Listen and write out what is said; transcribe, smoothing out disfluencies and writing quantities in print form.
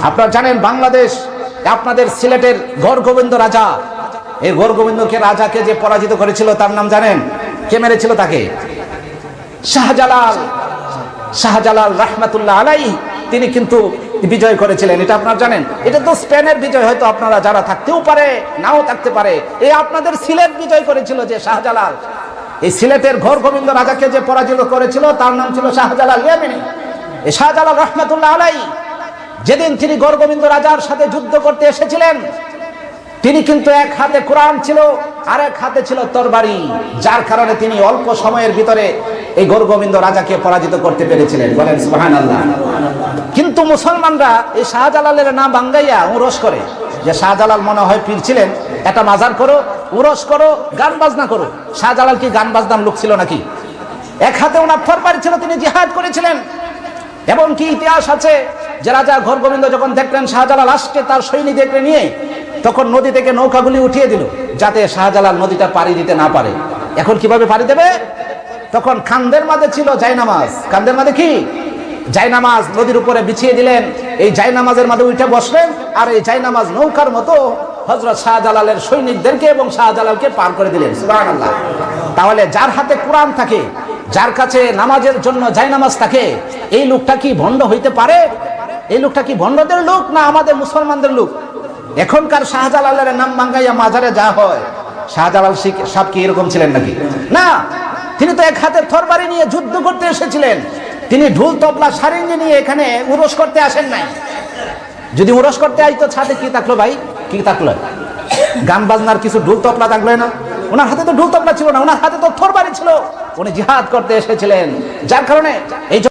আপনারা জানেন বাংলাদেশ আপনাদের সিলেটের গড়গোবিন্দ রাজা, এই গড়গোবিন্দকে রাজাকে যে পরাজিত করেছিল তার নাম জানেন? কে মেরেছিল তাকে? শাহজালাল। শাহজালাল রাহমাতুল্লাহ আলাইহি তিনি কিন্তু বিজয় করেছিলেন, এটা আপনারা জানেন। এটা তো স্পেনের বিজয়, হয়তো আপনারা যারা থাকতেও পারে নাও থাকতে পারে। এই আপনাদের সিলেট বিজয় করেছিল যে শাহজালাল, এই সিলেটের গড়গোবিন্দ রাজাকে যে পরাজিত করেছিল তার নাম ছিল শাহজালাল ইয়ামানি। এই শাহজালাল রাহমাতুল্লাহ আলাইহি যেদিন তিনি গড়গোবিন্দ রাজার সাথে যুদ্ধ করতে এসেছিলেন, তিনি কিন্তু এক হাতে কোরআন ছিল আর এক হাতে ছিল তরবারি, যার কারণে তিনি অল্প সময়ের ভিতরে এই গড়গোবিন্দ রাজাকে পরাজিত করতে পেরেছিলেন। বলেন সুবহানাল্লাহ। কিন্তু মুসলমানরা এই শাহজালালের নাম বাঙ্গাইয়া উরস করে, যে শাহজালাল মনে হয় পীর ছিলেন, একটা মাজার করো, উরস করো, গান বাজনা করো। শাহজালাল কি গান বাজনার লোক ছিল নাকি? এক হাতে ওনার তরবারি ছিল, তিনি জিহাদ করেছিলেন। এবং কি ইতিহাস আছে যে রাজা গড়গোবিন্দ যখন দেখলেন শাহজালাল আসছে তার সৈনিকদেরকে নিয়ে, তখন নদী থেকে নৌকাগুলি উঠিয়ে দিল যাতে শাহজালাল নদীটা পাড়ি দিতে না পারে। এখন কিভাবে পাড়ি দেবে? তখন কান্দের মাঝে ছিল জায়নামাজ। কান্দের মাঝে কি? জায়নামাজ নদীর উপরে বিছিয়ে দিলেন। এই জায়নামাজের মাঝে উঠে বসলেন, আর এই জায়নামাজ নৌকার মতো হযরত শাহজালালের সৈনিকদেরকে এবং শাহজালালকে পার করে দিলেন। সুবহানাল্লাহ। তাহলে যার হাতে কোরআন থাকে, যার কাছে নামাজের জন্য জায়নামাজ থাকে, এই লোকটা কি ভণ্ড হইতে পারে? এই লোকটা কি ভণ্ডদের লোক না আমাদের মুসলমানদের লোক? এখনকার শাহজালালের নাম বাঙ্গাইয়া মাজারে যা হয়, শাহজালাল সাহেব কি এরকম ছিলেন নাকি? না, তিনি তো এক হাতে তরবারি নিয়ে যুদ্ধ করতে এসেছিলেন। তিনি ঢোল তবলা সারেঙ্গি নিয়ে এখানে উরস করতে আসেন নাই। যদি উরস করতে আইতো ছাদে কি থাকলো ভাই? কি থাকলো? গান বাজনার কিছু ঢোল তবলা থাকলো না? ওনার হাতে তো ঢোল তবলা ছিল না, ওনার হাতে তো তরবারি ছিল। উনি জিহাদ করতে এসেছিলেন, যার কারণে এই